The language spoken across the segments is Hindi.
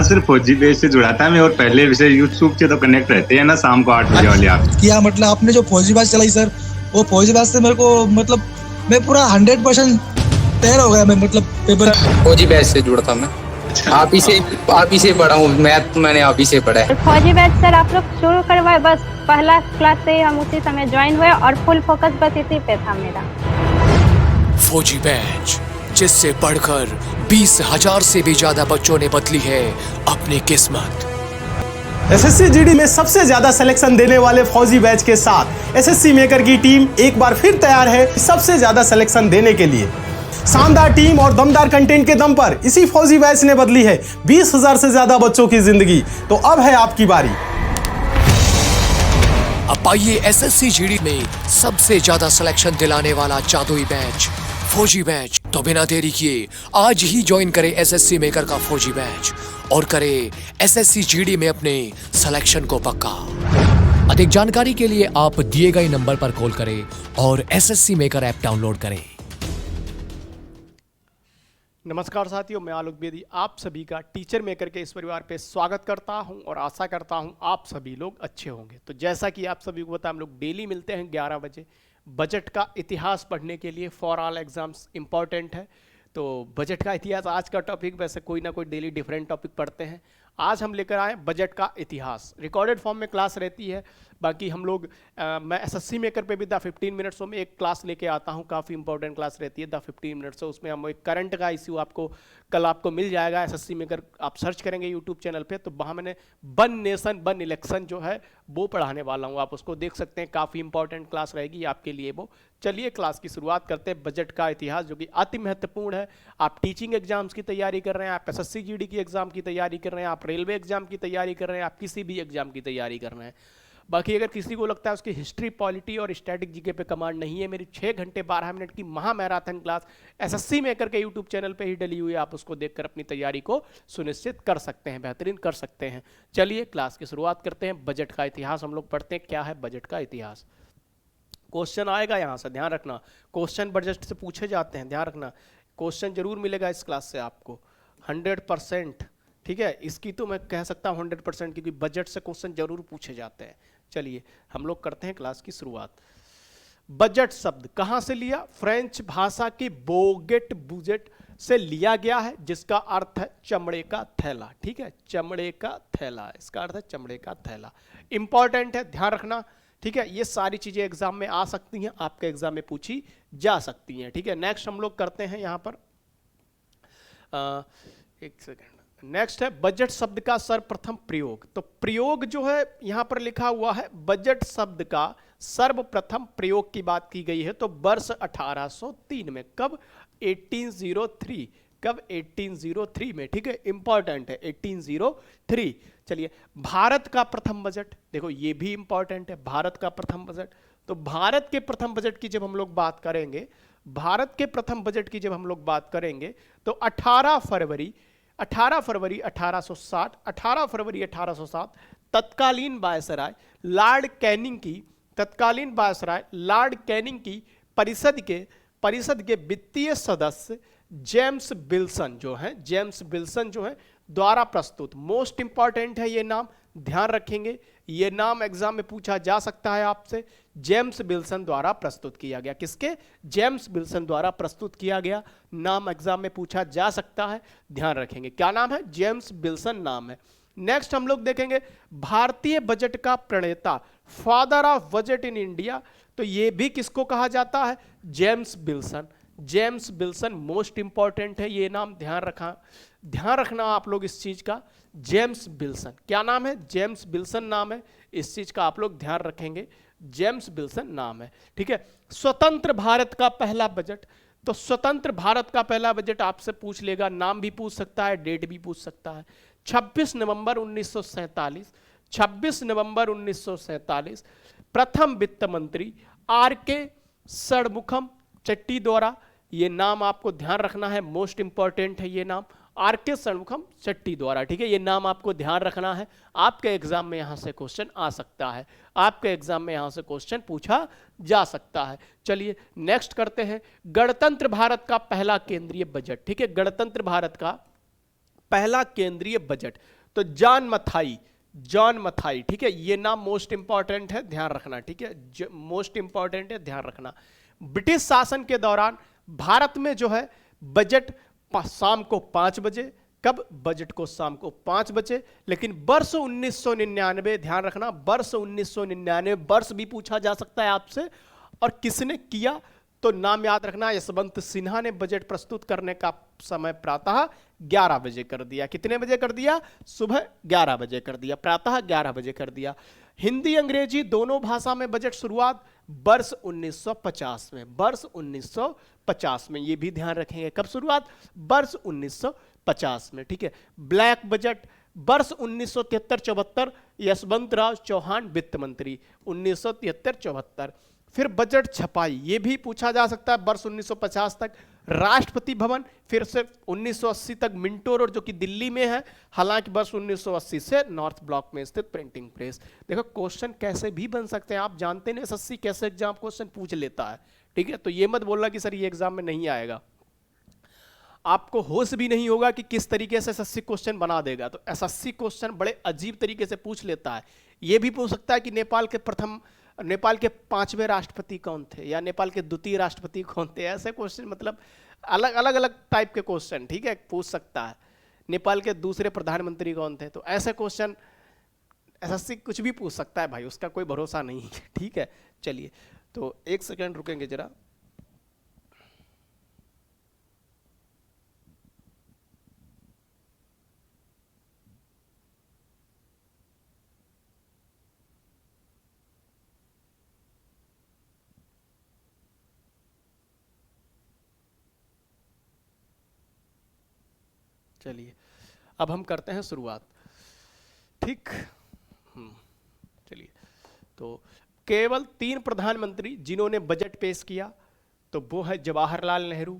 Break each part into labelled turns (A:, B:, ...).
A: हाँ, सिर्फ फौजी बेस से जुड़ा था मैं, और पहले विषय यूट्यूब से तो कनेक्ट रहते हैं ना शाम को 8 बजे वाले आप।
B: किया मतलब आपने जो फौजी बैच चलाई सर, वो फौजी बैच से मेरे को मतलब मैं पूरा 100% तैयार हो गया। मैं मतलब पेपर
C: फौजी बैच से जुड़ा था मैं। आप ही से पढ़ा हूँ, मैथ मैंने आप ही से पढ़ा है।
D: फौजी बैच सर आप लोग शुरू करवाए, बस पहला क्लास से ही हम उसी समय ज्वाइन हुए और फुल फोकस बस इसी पे था मेरा।
E: फौजी बैच, जिससे पढ़कर 20,000 से भी ज्यादा बच्चों ने बदली है अपनी किस्मत।
F: एसएससी जीडी में सबसे ज्यादा सिलेक्शन देने वाले फौजी बैच के साथ एसएससी मेकर की टीम एक बार फिर तैयार है सबसे ज्यादा सिलेक्शन देने के लिए। शानदार टीम और दमदार कंटेंट के दम पर इसी फौजी बैच ने बदली है 20,000 से ज्यादा बच्चों की जिंदगी। तो अब है आपकी बारी।
E: अब आइए एसएससी जीडी में सबसे ज्यादा सिलेक्शन दिलाने वाला जादुई बैच फौजी बैच। तो बिना देरी किए आज ही ज्वाइन करें एसएससी मेकर का फौजी बैच और करें एसएससी जीडी में अपने सिलेक्शन को पक्का। अधिक जानकारी के लिए आप दिए गए नंबर पर कॉल करें और एसएससी मेकर ऐप डाउनलोड करें।
G: नमस्कार साथियों, मैं आलोक बेदी आप सभी का टीचर मेकर के इस परिवार पे स्वागत करता हूं और आशा करता हूं आप सभी लोग अच्छे होंगे। तो जैसा कि आप सभी को पता है, हम लोग डेली मिलते हैं 11 बजे बजट का इतिहास पढ़ने के लिए। फॉर ऑल एग्जाम्स इम्पॉर्टेंट है, तो बजट का इतिहास आज का टॉपिक। वैसे कोई ना कोई डेली डिफरेंट टॉपिक पढ़ते हैं। आज हम लेकर आए बजट का इतिहास। रिकॉर्डेड फॉर्म में क्लास रहती है। बाकी हम लोग मैं एसएससी मेकर पे भी द 15 मिनट्सों में एक क्लास लेके आता हूँ। काफ़ी इंपॉर्टेंट क्लास रहती है द 15 मिनट्स। उसमें हम एक करंट का इश्यू कल आपको मिल जाएगा। एसएससी मेकर आप सर्च करेंगे यूट्यूब चैनल पे, तो वहाँ मैंने वन नेशन वन इलेक्शन जो है वो पढ़ाने वाला हूँ। आप उसको देख सकते हैं, काफ़ी इंपॉर्टेंट क्लास रहेगी आपके लिए वो। चलिए क्लास की शुरुआत करते हैं। बजट का इतिहास जो कि अति महत्वपूर्ण है। आप टीचिंग एग्जाम्स की तैयारी कर रहे हैं, आप एसएससी जीडी की एग्जाम की तैयारी कर रहे हैं, आप रेलवे एग्जाम की तैयारी कर रहे हैं, आप किसी भी एग्जाम की तैयारी कर रहे हैं। बाकी अगर किसी को लगता है उसकी हिस्ट्री, पॉलिटी और स्टैटिक जीके पे कमांड नहीं है, मेरी 6 घंटे 12 मिनट की महा मैराथन क्लास एसएससी मेकर के यूट्यूब चैनल पे ही डली हुई है। आप उसको देखकर अपनी तैयारी को सुनिश्चित कर सकते हैं, बेहतरीन कर सकते हैं। चलिए क्लास की शुरुआत करते हैं। बजट का इतिहास हम लोग पढ़ते हैं। क्या है बजट का इतिहास? क्वेश्चन आएगा यहाँ से, ध्यान रखना। क्वेश्चन बजट से पूछे जाते हैं, ध्यान रखना। क्वेश्चन जरूर मिलेगा इस क्लास से आपको 100%। ठीक है, इसकी तो मैं कह सकता हूँ 100%, क्योंकि बजट से क्वेश्चन जरूर पूछे जाते हैं। चलिए हम लोग करते हैं क्लास की शुरुआत। बजट शब्द कहाँ से लिया? फ्रेंच भाषा की बोगेट बुजेट से लिया गया है, जिसका अर्थ है चमड़े का थैला। ठीक है, चमड़े का थैला, इसका अर्थ है चमड़े का थैला। इंपॉर्टेंट है, ध्यान रखना। ठीक है, ये सारी चीजें एग्जाम में आ सकती हैं, आपके एग्जाम में पूछी जा सकती हैं। ठीक है, नेक्स्ट हम लोग करते हैं यहां पर एक सेकेंड। नेक्स्ट है बजट शब्द का सर्वप्रथम प्रयोग। तो प्रयोग जो है यहां पर लिखा हुआ है, बजट शब्द का सर्वप्रथम प्रयोग की बात की गई है तो वर्ष 1803 में। कब? 1803। कब? 1803 में। ठीक है, इंपॉर्टेंट है 1803। चलिए, भारत का प्रथम बजट, देखो ये भी इंपॉर्टेंट है, भारत का प्रथम बजट। तो भारत के प्रथम बजट की जब हम लोग बात करेंगे, भारत के प्रथम बजट की जब हम लोग बात करेंगे तो 18 फरवरी 1860, 18 फरवरी 1860 तत्कालीन वायसराय लॉर्ड कैनिंग की, तत्कालीन वायसराय लॉर्ड कैनिंग की परिषद के वित्तीय सदस्य जेम्स विल्सन जो है द्वारा प्रस्तुत। मोस्ट इंपॉर्टेंट है ये नाम, ध्यान रखेंगे। ये नाम एग्जाम में पूछा जा सकता है आपसे। जेम्स विल्सन द्वारा प्रस्तुत किया गया। किसके? जेम्स विल्सन द्वारा प्रस्तुत किया गया। नाम एग्जाम में पूछा जा सकता है, ध्यान रखेंगे। क्या नाम है? जेम्स विल्सन नाम है। नेक्स्ट हम लोग देखेंगे भारतीय बजट का प्रणेता, father of budget in India. तो ये भी किसको कहा जाता है? James Wilson. James Wilson most important है ये नाम, ध्यान रखना आप लोग इस चीज का। जेम्स विल्सन, क्या नाम है? जेम्स विल्सन नाम है। इस चीज का आप लोग ध्यान रखेंगे, जेम्स विल्सन नाम है। ठीक है, स्वतंत्र भारत का पहला बजट। तो स्वतंत्र भारत का पहला बजट आपसे पूछ लेगा, नाम भी पूछ सकता है, डेट भी पूछ सकता है। 26 नवंबर 1947, 26 नवंबर 1947 प्रथम वित्त मंत्री आर.के. षणमुखम चट्टी द्वारा। ये नाम आपको ध्यान रखना है, मोस्ट इंपॉर्टेंट है ये नाम, आर.के. षणमुखम चट्टी द्वारा। ठीक है, ये नाम आपको ध्यान रखना है। आपके एग्जाम में यहां से क्वेश्चन आ सकता है, आपके एग्जाम में यहां से क्वेश्चन पूछा जा सकता है। चलिए नेक्स्ट करते हैं गणतंत्र भारत का पहला केंद्रीय बजट। ठीक है, गणतंत्र भारत का पहला केंद्रीय बजट। तो जॉन मथाई, ठीक है, ये नाम मोस्ट इंपॉर्टेंट है, ध्यान रखना, ठीक है, मोस्ट इंपॉर्टेंट है, ध्यान रखना। ब्रिटिश शासन के दौरान भारत में जो है बजट शाम को 5 बजे, कब? बजट को शाम को 5 बजे। लेकिन वर्ष 1999, ध्यान रखना, वर्ष 1999 वर्ष भी पूछा जा सकता है आपसे, और किसने किया तो नाम याद रखना, यशवंत सिन्हा ने बजट प्रस्तुत करने का समय प्रातः 11 बजे कर दिया। कितने बजे कर दिया? सुबह 11 बजे कर दिया, प्रातः 11 बजे कर दिया। हिंदी अंग्रेजी दोनों भाषा में बजट शुरुआत वर्ष 1950 में, वर्ष 1950 में, ये भी ध्यान रखेंगे, कब शुरुआत? वर्ष 1950 में, ठीक है। ब्लैक बजट वर्ष 1973-74, यशवंत राव चौहान वित्त मंत्री, 1973-74। फिर बजट छपाई, ये भी पूछा जा सकता है, वर्ष 1950 तक। राष्ट्रपति भवन फिर से 1980 तक मिंटो रोड जो कि दिल्ली में है, हालांकि वर्ष 1980 से नॉर्थ ब्लॉक में स्थित प्रिंटिंग प्रेस। देखो क्वेश्चन कैसे भी बन सकते हैं, आप जानते हैं एसएससी कैसे एग्जाम क्वेश्चन पूछ लेता है, ठीक है। तो ये मत बोलना कि सर ये एग्जाम में नहीं आएगा, आपको होश भी नहीं होगा कि किस तरीके से एसएससी क्वेश्चन बना देगा। तो एसएससी क्वेश्चन बड़े अजीब तरीके से पूछ लेता है। ये भी पूछ सकता है कि नेपाल के 5वें राष्ट्रपति कौन थे, या नेपाल के द्वितीय राष्ट्रपति कौन थे, ऐसे क्वेश्चन, मतलब अलग अलग टाइप के क्वेश्चन, ठीक है, पूछ सकता है। नेपाल के दूसरे प्रधानमंत्री कौन थे, तो ऐसे क्वेश्चन एसएससी कुछ भी पूछ सकता है भाई, उसका कोई भरोसा नहीं है, ठीक है। चलिए, तो एक सेकंड रुकेंगे जरा। चलिए, अब हम करते हैं शुरुआत, ठीक। चलिए, तो केवल 3 प्रधानमंत्री जिन्होंने बजट पेश किया, तो वो है जवाहरलाल नेहरू,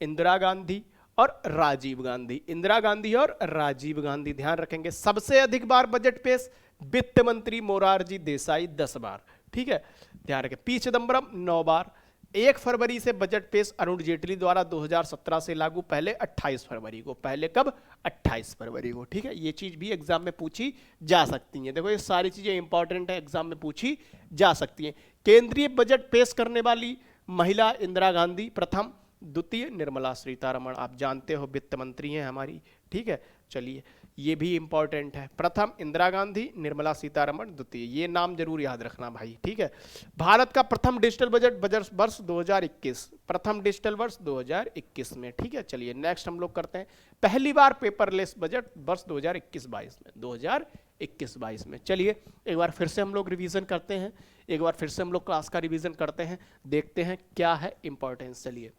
G: इंदिरा गांधी और राजीव गांधी। इंदिरा गांधी और राजीव गांधी, ध्यान रखेंगे। सबसे अधिक बार बजट पेश वित्त मंत्री मोरारजी देसाई 10 बार, ठीक है, ध्यान रखें। पी चिदम्बरम 9 बार। 1 फरवरी से बजट पेश अरुण जेटली द्वारा 2017 से लागू, पहले 28 फरवरी को, पहले कब? 28 फरवरी को, ठीक है। ये चीज भी एग्जाम में पूछी जा सकती है। देखो ये सारी चीजें इंपॉर्टेंट है, एग्जाम में पूछी जा सकती हैं। केंद्रीय बजट पेश करने वाली महिला इंदिरा गांधी प्रथम, द्वितीय निर्मला सीतारमण, आप जानते हो वित्त मंत्री हैं हमारी, ठीक है। चलिए, ये भी इंपॉर्टेंट है, प्रथम इंदिरा गांधी, निर्मला सीतारमण द्वितीय, ये नाम जरूर याद रखना भाई, ठीक है। भारत का प्रथम डिजिटल बजट वर्ष 2021, प्रथम डिजिटल वर्ष 2021 में, ठीक है। चलिए नेक्स्ट हम लोग करते हैं, पहली बार पेपरलेस बजट वर्ष 2021-22 में, 2021-22 में। चलिए एक बार फिर से हम लोग रिवीजन करते हैं, एक बार फिर से हम लोग क्लास का रिवीजन करते हैं, देखते हैं क्या है इंपॉर्टेंस। चलिए,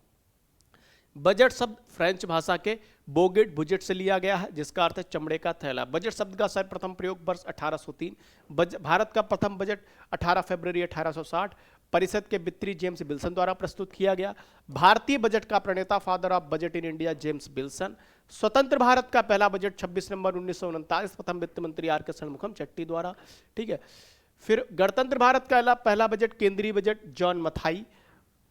G: बजट शब्द फ्रेंच भाषा के बोगेट बुजेट से लिया गया है, जिसका अर्थ है चमड़े का थैला। बजट शब्द का सर्वप्रथम प्रयोग वर्ष 1803। भारत का प्रथम बजट 18 फरवरी 1860 परिषद के वित्तीय जेम्स विल्सन द्वारा प्रस्तुत किया गया। भारतीय बजट का प्रणेता father of budget in India James Wilson. स्वतंत्र भारत का पहला बजट 26 नवंबर 1939 प्रथम वित्त मंत्री आर के षणमुखम चट्टी द्वारा, ठीक है। फिर गणतंत्र भारत का पहला बजट केंद्रीय बजट जॉन मथाई।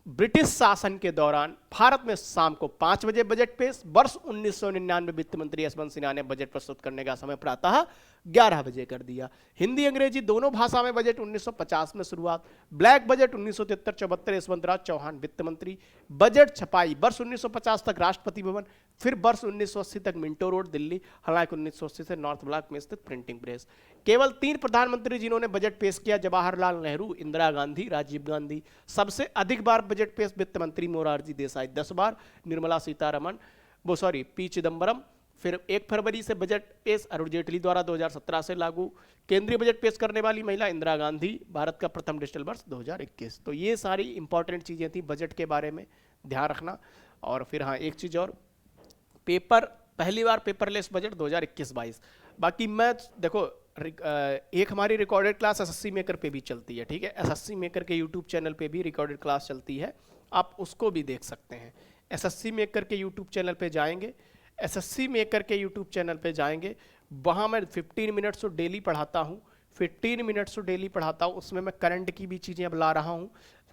G: ब्रिटिश शासन के दौरान भारत में शाम को 5 बजे बजट पेश। वर्ष 1999 वित्त मंत्री यशवंत सिन्हा ने बजट प्रस्तुत करने का समय प्रातः 11 बजे कर दिया। हिंदी अंग्रेजी दोनों भाषा में बजट 1950 में शुरुआत। ब्लैक बजट 1973-74 यशवंत राव चौहान वित्त मंत्री। बजट छपाई वर्ष 1950 तक राष्ट्रपति भवन, फिर वर्ष 1980 तक मिंटो रोड दिल्ली, हालांकि 1980 से नॉर्थ ब्लॉक में स्थित प्रिंटिंग प्रेस। केवल 3 प्रधानमंत्री जिन्होंने बजट पेश किया, जवाहरलाल नेहरू, इंदिरा गांधी, राजीव गांधी। सबसे अधिक बार बजट पेश वित्त मंत्री मोरारजी देसाई 10 बार, निर्मला सीतारमण पी चिदम्बरम। फिर 1 फरवरी से बजट पेश अरुण जेटली द्वारा 2017 से लागू। केंद्रीय बजट पेश करने वाली महिला इंदिरा गांधी। भारत का प्रथम डिजिटल वर्ष 2021। तो ये सारी इंपॉर्टेंट चीजें थी बजट के बारे में, ध्यान रखना। और फिर हाँ एक चीज और, पहली बार पेपरलेस बजट 2021-22। बाकी मैं देखो एक हमारी रिकॉर्डेड क्लास एसएससी मेकर पे भी चलती है, ठीक है। एसएससी मेकर के यूट्यूब चैनल पे भी रिकॉर्डेड क्लास चलती है, आप उसको भी देख सकते हैं। एसएससी मेकर के यूट्यूब चैनल पे जाएंगे, एसएससी मेकर के यूट्यूब चैनल पे जाएंगे, वहाँ मैं 15 मिनट्स डेली पढ़ाता हूँ, 15 मिनट्स डेली पढ़ाता हूँ। उसमें मैं करंट की भी चीज़ें अब ला रहा हूँ,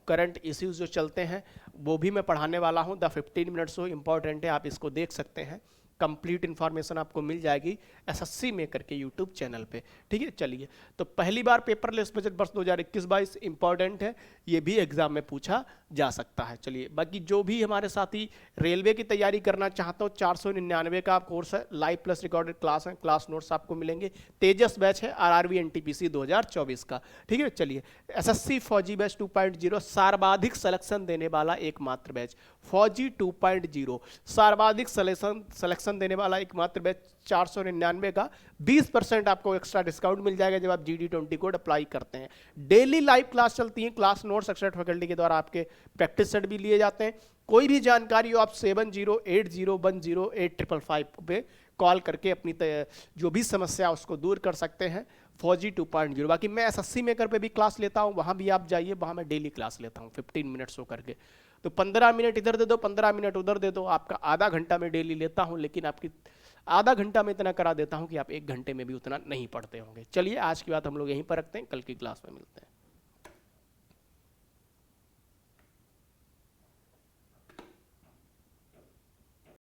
G: करंट इश्यूज जो चलते हैं वो भी मैं पढ़ाने वाला हूँ। द 15 मिनट्स इंपॉर्टेंट है, आप इसको देख सकते हैं। कंप्लीट इन्फॉर्मेशन आपको मिल जाएगी एसएससी मेकर के यूट्यूब चैनल पे। ठीक है, चलिए तो पहली बार पेपरलेस बजट वर्ष 2021-22 इंपॉर्टेंट है, ये भी एग्जाम में पूछा जा सकता है। चलिए बाकी जो भी हमारे साथी रेलवे की तैयारी करना चाहते हो, 499 का कोर्स है, लाइव प्लस रिकॉर्डेड क्लास है, क्लास नोट्स आपको मिलेंगे। तेजस बैच है आरआरबी एनटीपीसी 2024 का। ठीक है, चलिए एसएससी फौजी बैच 2.0 सर्वाधिक सिलेक्शन देने वाला एकमात्र बैच, फौजी 2.0 सर्वाधिक सिलेक्शन देने वाला एकमात्र बैच 499 का 20% आपको एक्स्ट्रा डिस्काउंट मिल जाएगा जब आप GD20 कोड अप्लाई करते हैं। डेली लाइव क्लास चलती है, क्लास नोट्स एक्सपर्ट फैकल्टी के द्वारा आपके प्रैक्टिस सेट भी लिए जाते हैं। कोई भी जानकारी हो आप 7080108555 पे कॉल करके अपनी जो भी समस्या उसको दूर कर सकते हैं। फौजी 2.0 बाकी मैं एसएससी मेकर पे भी क्लास लेता हूँ, वहाँ भी आप जाइए, वहाँ मैं डेली क्लास लेता हूँ 15 मिनट्स हो करके। तो 15 मिनट इधर दे दो, 15 मिनट उधर दे दो, आपका आधा घंटा में डेली लेता हूँ, लेकिन आपकी आधा घंटा में इतना करा देता हूँ कि आप 1 घंटे में भी उतना नहीं पढ़ते होंगे। चलिए आज की बात हम लोग यहीं पर रखते हैं, कल की क्लास में मिलते हैं।